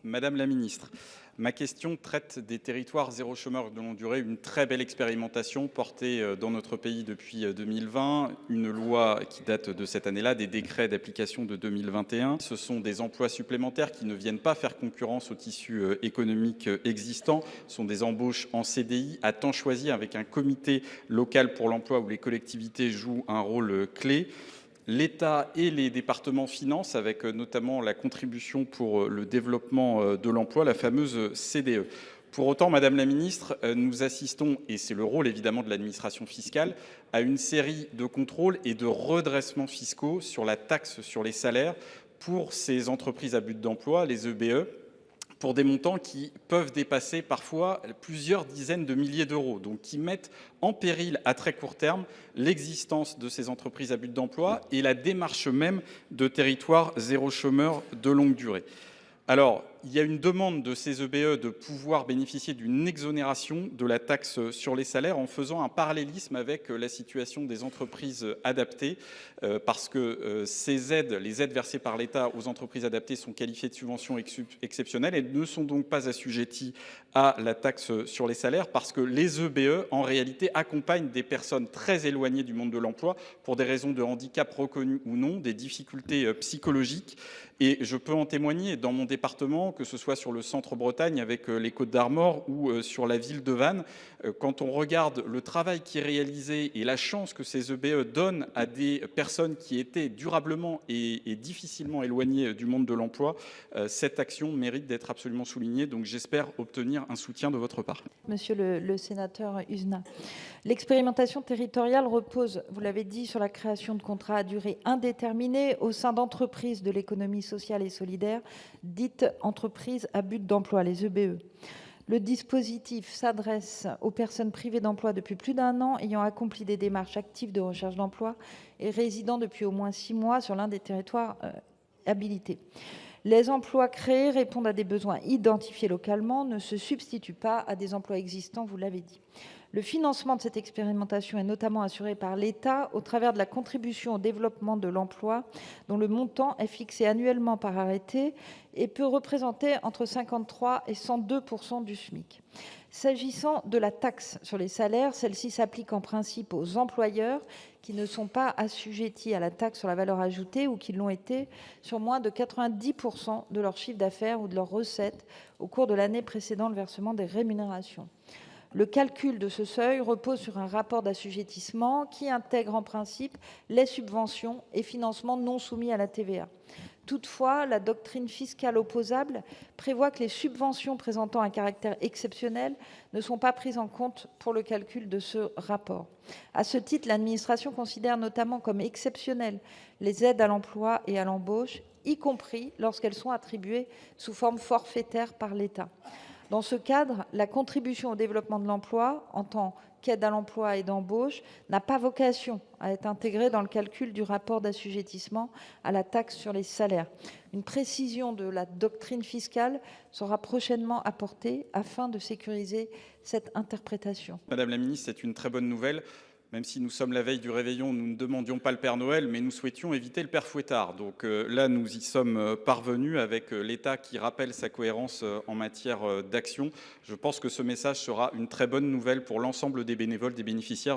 Madame la ministre, ma question traite des territoires zéro chômeur de longue durée, une très belle expérimentation portée dans notre pays depuis 2020, une loi qui date de cette année-là, des décrets d'application de 2021. Ce sont des emplois supplémentaires qui ne viennent pas faire concurrence au tissu économique existant. Ce sont des embauches en CDI à temps choisi avec un comité local pour l'emploi où les collectivités jouent un rôle clé. L'État et les départements financent avec notamment la contribution pour le développement de l'emploi, la fameuse CDE. Pour autant, Madame la Ministre, nous assistons, et c'est le rôle évidemment de l'administration fiscale, à une série de contrôles et de redressements fiscaux sur la taxe sur les salaires pour ces entreprises à but d'emploi, les EBE, pour des montants qui peuvent dépasser parfois plusieurs dizaines de milliers d'euros, donc qui mettent en péril à très court terme l'existence de ces entreprises à but d'emploi et la démarche même de territoires zéro chômeur de longue durée. Alors, il y a une demande de ces EBE de pouvoir bénéficier d'une exonération de la taxe sur les salaires en faisant un parallélisme avec la situation des entreprises adaptées, parce que ces aides, les aides versées par l'État aux entreprises adaptées sont qualifiées de subventions exceptionnelles et ne sont donc pas assujetties à la taxe sur les salaires, parce que les EBE, en réalité, accompagnent des personnes très éloignées du monde de l'emploi pour des raisons de handicap reconnus ou non, des difficultés psychologiques. Et je peux en témoigner dans mon département, que ce soit sur le centre-Bretagne avec les Côtes d'Armor ou sur la ville de Vannes. Quand on regarde le travail qui est réalisé et la chance que ces EBE donnent à des personnes qui étaient durablement et difficilement éloignées du monde de l'emploi, cette action mérite d'être absolument soulignée. Donc j'espère obtenir un soutien de votre part. Monsieur le sénateur Uzna, l'expérimentation territoriale repose, vous l'avez dit, sur la création de contrats à durée indéterminée au sein d'entreprises de l'économie sociale et solidaire, dites entreprises à but d'emploi, les EBE. Le dispositif s'adresse aux personnes privées d'emploi depuis plus d'un an, ayant accompli des démarches actives de recherche d'emploi et résidant depuis au moins 6 mois sur l'un des territoires habilités. Les emplois créés répondent à des besoins identifiés localement, ne se substituent pas à des emplois existants, vous l'avez dit. Le financement de cette expérimentation est notamment assuré par l'État au travers de la contribution au développement de l'emploi, dont le montant est fixé annuellement par arrêté et peut représenter entre 53 et 102 % du SMIC. S'agissant de la taxe sur les salaires, celle-ci s'applique en principe aux employeurs qui ne sont pas assujettis à la taxe sur la valeur ajoutée ou qui l'ont été sur moins de 90 % de leur chiffre d'affaires ou de leurs recettes au cours de l'année précédant le versement des rémunérations. Le calcul de ce seuil repose sur un rapport d'assujettissement qui intègre en principe les subventions et financements non soumis à la TVA. Toutefois, la doctrine fiscale opposable prévoit que les subventions présentant un caractère exceptionnel ne sont pas prises en compte pour le calcul de ce rapport. À ce titre, l'administration considère notamment comme exceptionnelles les aides à l'emploi et à l'embauche, y compris lorsqu'elles sont attribuées sous forme forfaitaire par l'État. Dans ce cadre, la contribution au développement de l'emploi, en tant qu'aide à l'emploi et d'embauche, n'a pas vocation à être intégrée dans le calcul du rapport d'assujettissement à la taxe sur les salaires. Une précision de la doctrine fiscale sera prochainement apportée afin de sécuriser cette interprétation. Madame la ministre, c'est une très bonne nouvelle. Même si nous sommes la veille du réveillon, nous ne demandions pas le Père Noël, mais nous souhaitions éviter le Père Fouettard. Donc là, nous y sommes parvenus avec l'État qui rappelle sa cohérence en matière d'action. Je pense que ce message sera une très bonne nouvelle pour l'ensemble des bénévoles, des bénéficiaires